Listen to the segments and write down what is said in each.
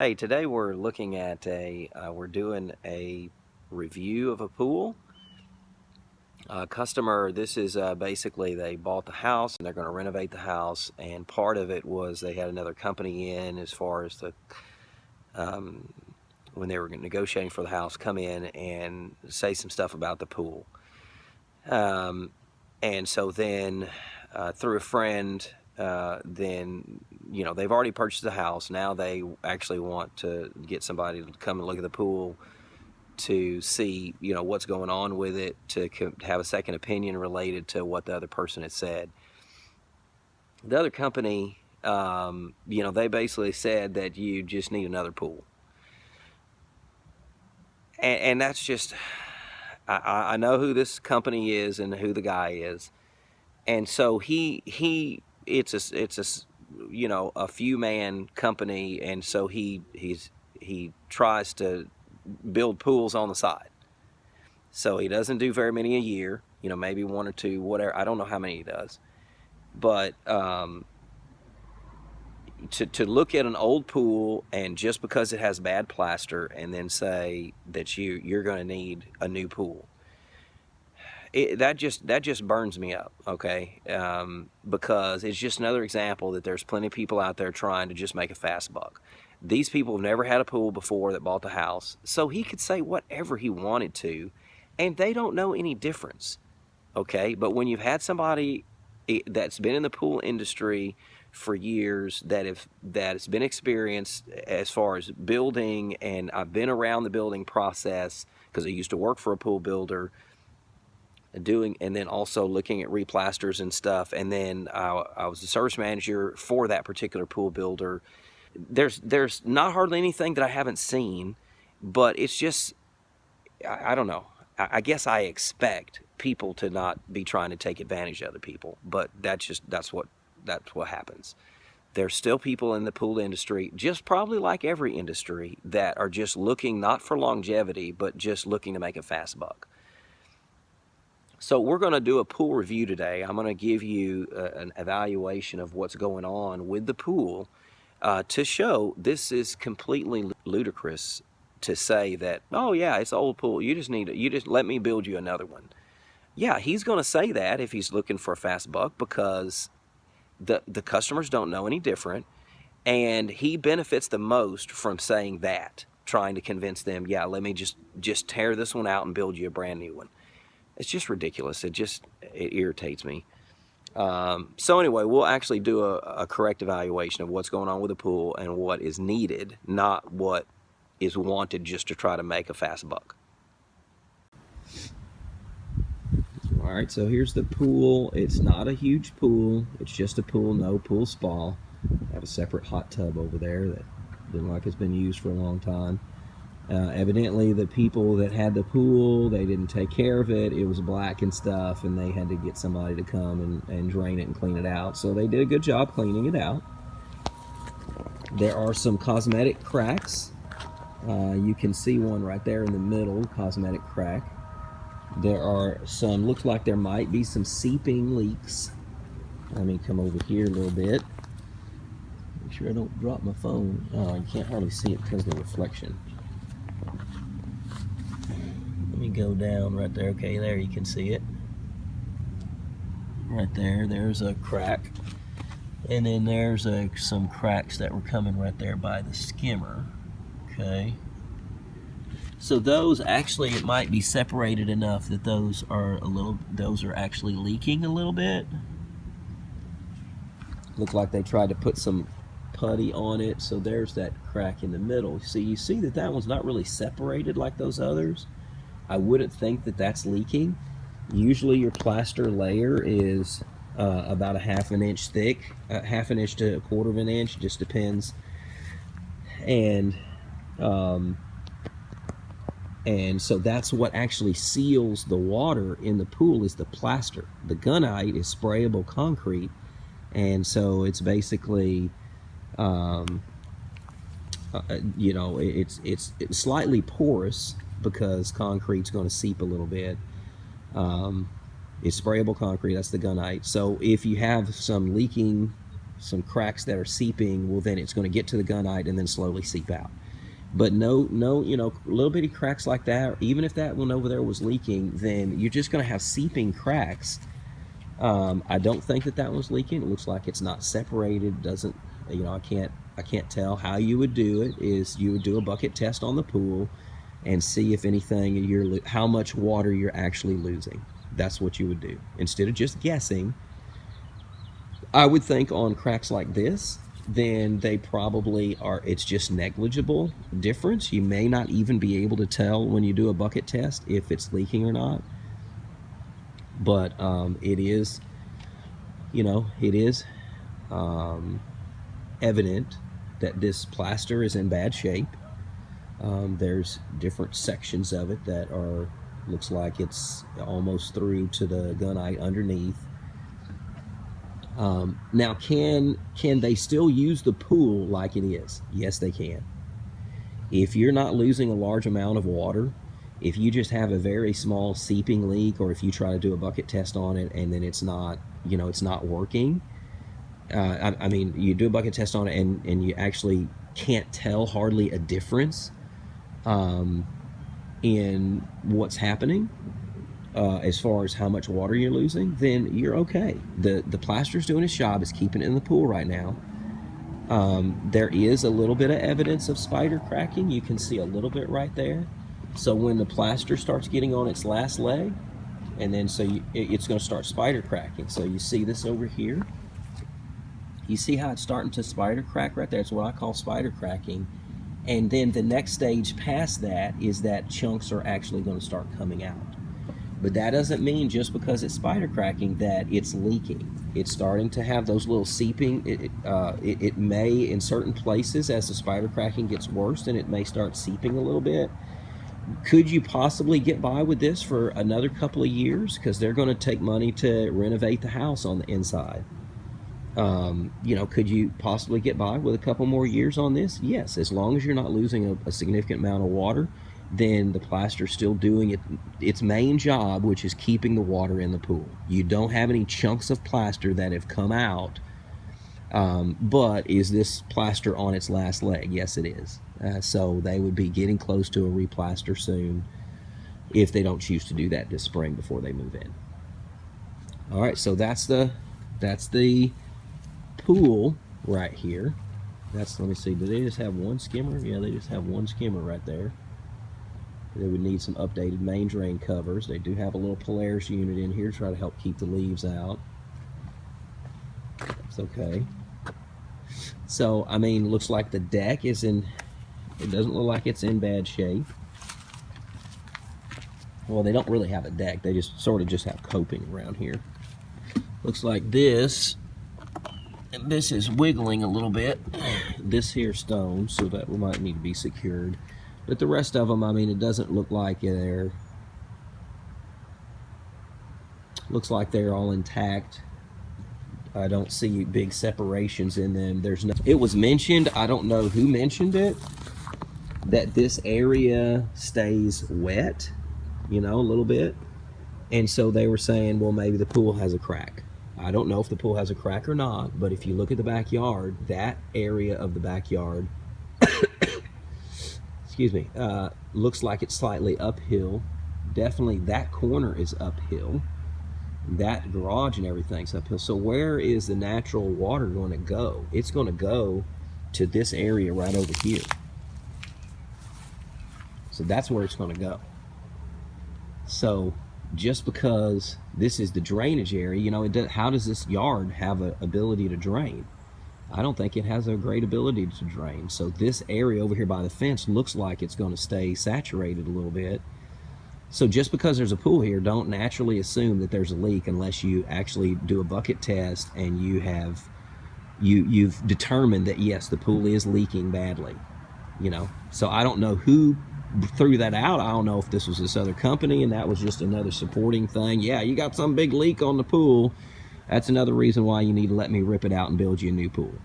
Hey, today we're looking at we're doing a review of a pool. Customer, this is basically they bought the house and they're going to renovate the house, and part of it was they had another company in as far as um, when they were negotiating for the house, come in and say some stuff about the pool. Um, and so then through a friend, then they've already purchased the house. Now they actually want to get somebody to come and look at the pool to see what's going on with it, to have a second opinion related to what the other person had said. The other company, they basically said that you just need another pool, and that's just I know who this company is and who the guy is, and so it's a few man company, and so he tries to build pools on the side. So he doesn't do very many a year, maybe one or two, whatever. I don't know how many he does. But to look at an old pool and just because it has bad plaster and then say that you're going to need a new pool, that just burns me up, okay? Because it's just another example that there's plenty of people out there trying to just make a fast buck. These people have never had a pool before that bought the house, so he could say whatever he wanted to, and they don't know any difference, okay? But when you've had somebody that's been in the pool industry for years, that has been experienced as far as building, and I've been around the building process because I used to work for a pool builder, and then also looking at replasters and stuff, and then I was the service manager for that particular pool builder. There's not hardly anything that I haven't seen, but it's just I don't know. I guess I expect people to not be trying to take advantage of other people, but that's what happens. There's still people in the pool industry, just probably like every industry, that are just looking not for longevity, but just looking to make a fast buck. So we're going to do a pool review today. I'm going to give you an evaluation of what's going on with the pool, to show this is completely ludicrous to say that, oh yeah, it's an old pool, you just let me build you another one. Yeah, he's going to say that if he's looking for a fast buck, because the customers don't know any different, and he benefits the most from saying that, trying to convince them, yeah, let me just tear this one out and build you a brand new one. It's just ridiculous. It irritates me. So anyway, we'll actually do a correct evaluation of what's going on with the pool and what is needed, not what is wanted just to try to make a fast buck. All right, so here's the pool. It's not a huge pool. It's just a pool, no pool spa. I have a separate hot tub over there that looks like it's been used for a long time. Evidently, the people that had the pool, they didn't take care of it. It was black and stuff, and they had to get somebody to come and drain it and clean it out. So they did a good job cleaning it out. There are some cosmetic cracks. You can see one right there in the middle, cosmetic crack. There are some, looks like there might be some seeping leaks. Let me come over here a little bit. Make sure I don't drop my phone. Oh, you can't hardly see it because of the reflection. Let me go down right there. Okay, there you can see it. Right there, there's a crack. And then there's some cracks that were coming right there by the skimmer. Okay. So those actually, it might be separated enough that those are actually leaking a little bit. Look like they tried to put some putty on it, so there's that crack in the middle. So you see that one's not really separated like those others. I wouldn't think that that's leaking. Usually your plaster layer is about a half an inch thick, half an inch to a quarter of an inch, just depends. And so that's what actually seals the water in the pool, is the plaster. The gunite is sprayable concrete, and so it's basically it's slightly porous because concrete's going to seep a little bit. It's sprayable concrete, that's the gunite. So if you have some leaking cracks that are seeping, well, then it's going to get to the gunite and then slowly seep out. But no, little bitty cracks like that, even if that one over there was leaking, then you're just going to have seeping cracks. I don't think that one's leaking. It looks like it's not separated. Doesn't, I can't tell. How you would do it is you would do a bucket test on the pool and see if anything, how much water you're actually losing. That's what you would do. Instead of just guessing, I would think on cracks like this, then they probably are, it's just negligible difference. You may not even be able to tell when you do a bucket test if it's leaking or not. But it is, evident that this plaster is in bad shape. There's different sections of it that looks like it's almost through to the gunite underneath. Now, can they still use the pool like it is? Yes, they can. If you're not losing a large amount of water, if you just have a very small seeping leak, or if you try to do a bucket test on it and then it's not, it's not working, I mean, you do a bucket test on it and you actually can't tell hardly a difference in what's happening as far as how much water you're losing, then you're okay. The plaster's doing its job. It's keeping it in the pool right now. There is a little bit of evidence of spider cracking. You can see a little bit right there. So when the plaster starts getting on its last leg, and then it's going to start spider cracking. So you see this over here. You see how it's starting to spider crack right there? It's what I call spider cracking. And then the next stage past that is that chunks are actually going to start coming out. But that doesn't mean just because it's spider cracking that it's leaking. It's starting to have those little seeping. It may, in certain places, as the spider cracking gets worse, then it may start seeping a little bit. Could you possibly get by with this for another couple of years? Because they're going to take money to renovate the house on the inside. Could you possibly get by with a couple more years on this? Yes, as long as you're not losing a significant amount of water, then the plaster's still doing its main job, which is keeping the water in the pool. You don't have any chunks of plaster that have come out. But is this plaster on its last leg? Yes, it is. So they would be getting close to a replaster soon if they don't choose to do that this spring before they move in. All right, so that's the pool right here. Let me see, do they just have one skimmer? Yeah, they just have one skimmer right there. They would need some updated main drain covers. They do have a little Polaris unit in here to try to help keep the leaves out. It's okay. So, I mean, looks like the deck it doesn't look like it's in bad shape. Well, they don't really have a deck. They just sort of just have coping around here. Looks like this is wiggling a little bit. This here stone, so that might need to be secured. But the rest of them, I mean, it doesn't look like looks like they're all intact. I don't see big separations in them. It was mentioned, I don't know who mentioned it, that this area stays wet, a little bit. And so they were saying, well, maybe the pool has a crack. I don't know if the pool has a crack or not, but if you look at the backyard, that area of the backyard, excuse me, looks like it's slightly uphill. Definitely that corner is uphill. That garage and everything's uphill. So where is the natural water going to go? It's going to go to this area right over here. So that's where it's going to go. So just because this is the drainage area, how does this yard have an ability to drain? I don't think it has a great ability to drain. So this area over here by the fence looks like it's going to stay saturated a little bit. So just because there's a pool here, don't naturally assume that there's a leak unless you actually do a bucket test and you've determined that yes, the pool is leaking badly. So I don't know who threw that out. I don't know if this was this other company and that was just another supporting thing. Yeah, you got some big leak on the pool. That's another reason why you need to let me rip it out and build you a new pool.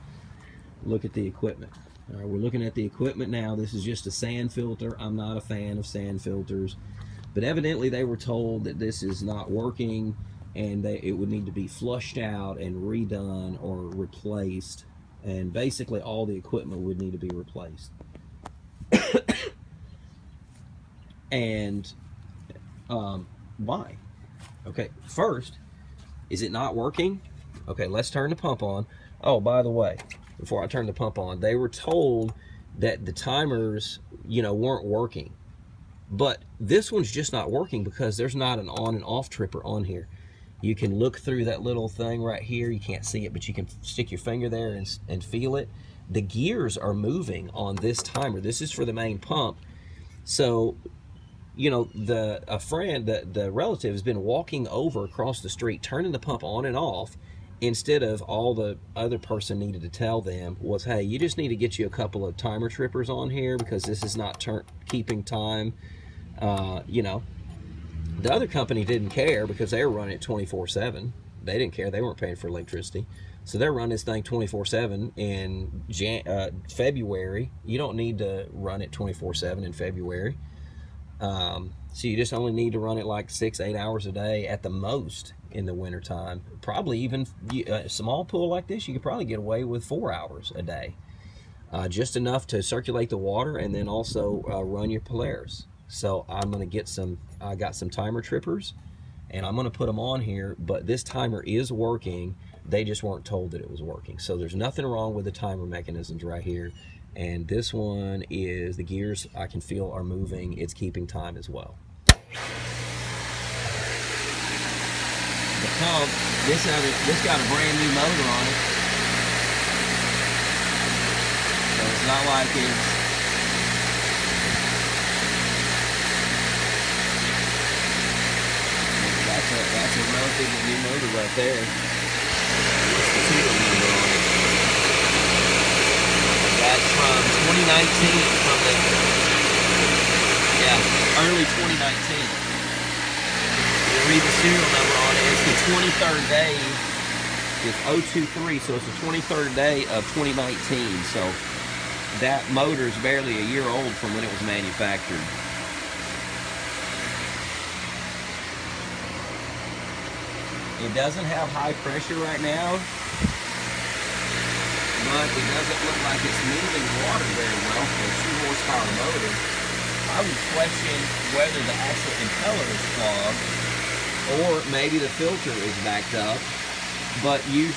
Look at the equipment. All right, we're looking at the equipment now. This is just a sand filter. I'm not a fan of sand filters, but evidently they were told that this is not working. and it would need to be flushed out and redone or replaced, and basically all the equipment would need to be replaced. And why? Okay, first, is it not working? Okay, let's turn the pump on. Oh, by the way, before I turn the pump on, they were told that the timers, weren't working. But this one's just not working because there's not an on and off tripper on here. You can look through that little thing right here. You can't see it, but you can stick your finger there and feel it. The gears are moving on this timer. This is for the main pump. So, a friend, the relative, has been walking over across the street, turning the pump on and off, instead of all the other person needed to tell them was, hey, you just need to get you a couple of timer trippers on here because this is not keeping time. The other company didn't care because they were running it 24/7. They didn't care. They weren't paying for electricity. So they're running this thing 24/7 in February. You don't need to run it 24/7 in February. So you just only need to run it like 6-8 hours a day at the most in the wintertime. Probably even a small pool like this, you could probably get away with 4 hours a day. Just enough to circulate the water and then also run your Polaris. So I'm going to get I got some timer trippers and I'm going to put them on here, but this timer is working. They just weren't told that it was working. So there's nothing wrong with the timer mechanisms right here. And this one is, the gears I can feel are moving. It's keeping time as well. The pump, this got a brand new motor on it. So it's not like that's a relatively new motor right there. What's the serial number on it? That's from 2019, early 2019. You read the serial number on it. It's the 23rd day. It's 023, so it's the 23rd day of 2019. So that motor is barely a year old from when it was manufactured. It doesn't have high pressure right now, but it doesn't look like it's moving water very well for a 2 horsepower motor. I would question whether the actual impeller is clogged or maybe the filter is backed up. But you're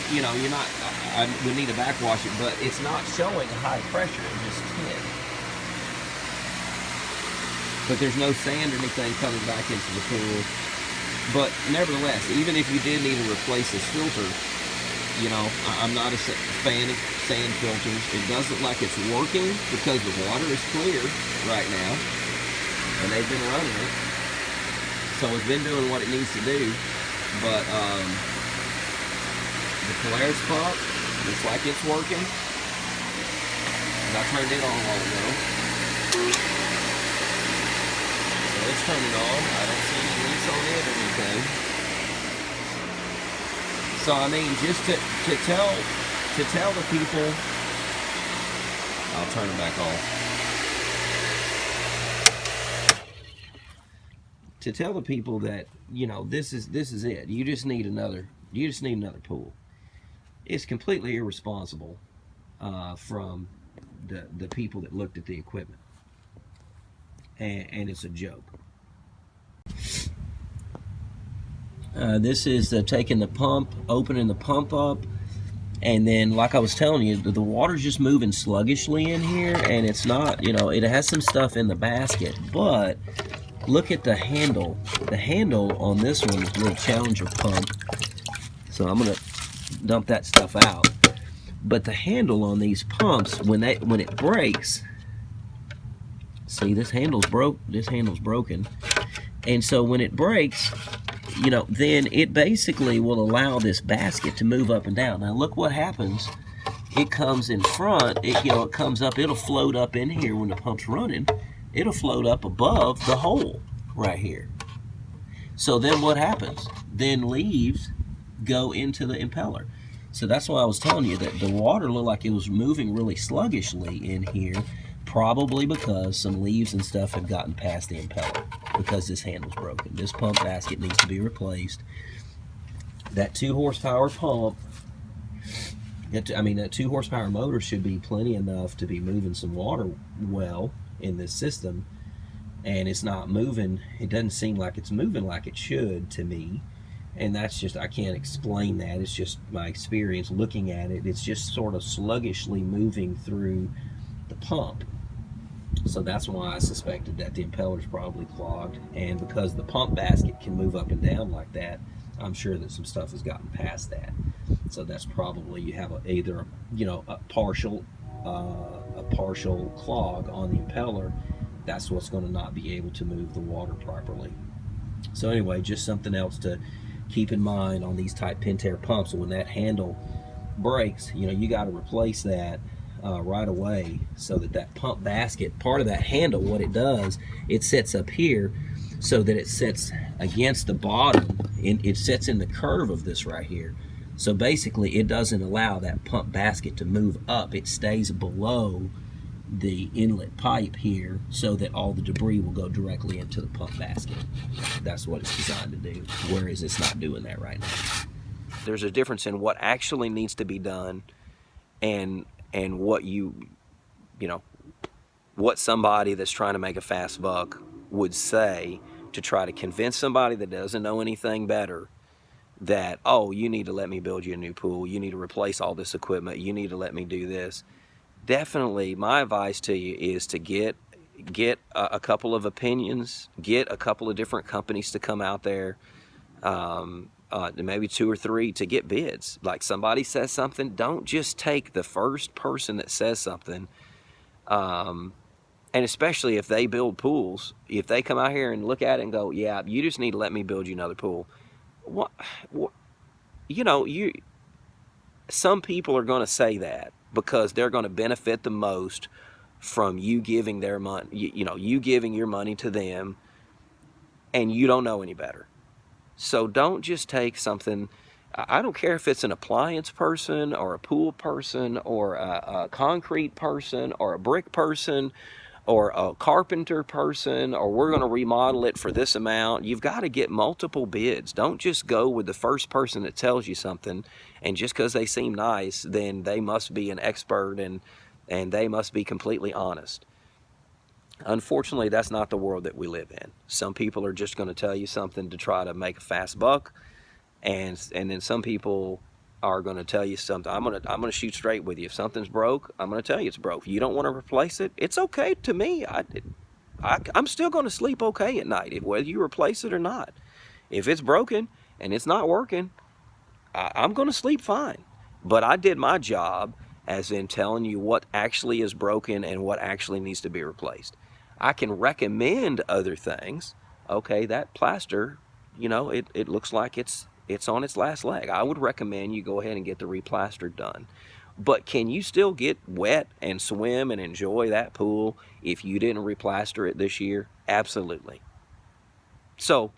not. I would need to backwash it, but it's not showing a high pressure. It's just 10. But there's no sand or anything coming back into the pool. But nevertheless, even if you did need to replace this filter, I'm not a fan of sand filters. It does look like it's working because the water is clear right now, and they've been running it. So it's been doing what it needs to do. But the Polaris pump looks like it's working. And I turned it on a while ago. So it's turning on. I don't see any leaks on it or anything. So I mean, just to tell the people, I'll turn it back off. To tell the people that this is it. You just need another pool. It's completely irresponsible from the people that looked at the equipment, and it's a joke. This is taking the pump, opening the pump up, and then, like I was telling you, the water's just moving sluggishly in here, and it's not, it has some stuff in the basket, but look at the handle. The handle on this one is a little Challenger pump, so I'm gonna dump that stuff out. But the handle on these pumps, when it breaks, see, this handle's broken, and so when it breaks, then it basically will allow this basket to move up and down. Now look what happens. It comes in front, it comes up, it'll float up in here when the pump's running. It'll float up above the hole right here. So then what happens? Then leaves go into the impeller. So that's why I was telling you that the water looked like it was moving really sluggishly in here, probably because some leaves and stuff have gotten past the impeller because this handle's broken. This pump basket needs to be replaced. that 2 horsepower pump, that 2 horsepower motor should be plenty enough to be moving some water well in this system, and it's not moving. It doesn't seem like it's moving like it should to me, and that's just, I can't explain that. It's just my experience looking at it. It's just sort of sluggishly moving through the pump. So that's why I suspected that the impeller's probably clogged, and because the pump basket can move up and down like that, I'm sure that some stuff has gotten past that. So that's probably, you have either a partial clog on the impeller. That's what's going to not be able to move the water properly. So anyway, just something else to keep in mind on these type Pentair pumps. When that handle breaks, you got to replace that right away, so that pump basket, part of that handle, what it does, it sets up here so that it sets against the bottom, and it sets in the curve of this right here. So basically it doesn't allow that pump basket to move up. It stays below the inlet pipe here, so that all the debris will go directly into the pump basket. That's what it's designed to do, whereas it's not doing that right now. There's a difference in what actually needs to be done and what what somebody that's trying to make a fast buck would say to try to convince somebody that doesn't know anything better that, oh, you need to let me build you a new pool, you need to replace all this equipment, you need to let me do this. Definitely, my advice to you is to get a couple of opinions, get a couple of different companies to come out there, maybe 2 or 3, to get bids. Like, somebody says something, don't just take the first person that says something. And especially if they build pools, if they come out here and look at it and go, yeah, you just need to let me build you another pool. What some people are going to say that because they're going to benefit the most from you giving their money, you giving your money to them, and you don't know any better. So don't just take something. I don't care if it's an appliance person or a pool person or a concrete person or a brick person or a carpenter person, or we're going to remodel it for this amount. You've got to get multiple bids. Don't just go with the first person that tells you something, and just because they seem nice, then they must be an expert and they must be completely honest. Unfortunately, that's not the world that we live in. Some people are just going to tell you something to try to make a fast buck, and then some people are going to tell you something. I'm going to shoot straight with you. If something's broke, I'm going to tell you it's broke. If you don't want to replace it, it's okay to me. I'm still going to sleep okay at night, whether you replace it or not. If it's broken and it's not working, I'm going to sleep fine. But I did my job, as in telling you what actually is broken and what actually needs to be replaced. I can recommend other things. Okay, that plaster, it looks like it's on its last leg. I would recommend you go ahead and get the replaster done. But can you still get wet and swim and enjoy that pool if you didn't replaster it this year? Absolutely. So,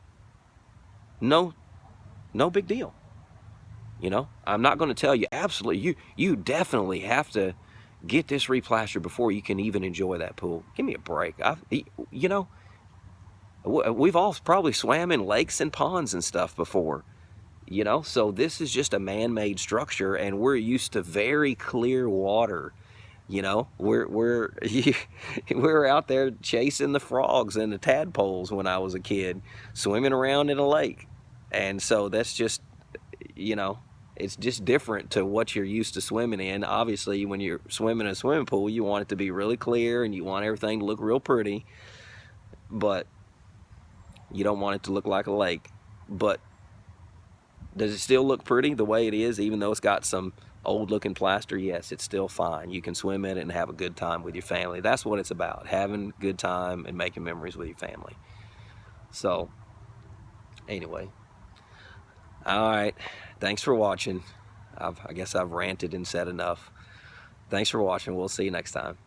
no big deal. I'm not going to tell you absolutely, you definitely have to get this replastered before you can even enjoy that pool. Give me a break. We've all probably swam in lakes and ponds and stuff before. So this is just a man-made structure, and we're used to very clear water. We're out there chasing the frogs and the tadpoles when I was a kid, swimming around in a lake. And so that's just, it's just different to what you're used to swimming in. Obviously, when you're swimming in a swimming pool, you want it to be really clear and you want everything to look real pretty, but you don't want it to look like a lake. But does it still look pretty the way it is, even though it's got some old looking plaster? Yes, it's still fine. You can swim in it and have a good time with your family. That's what it's about, having a good time and making memories with your family. So anyway, all right, thanks for watching. I guess I've ranted and said enough. Thanks for watching. We'll see you next time.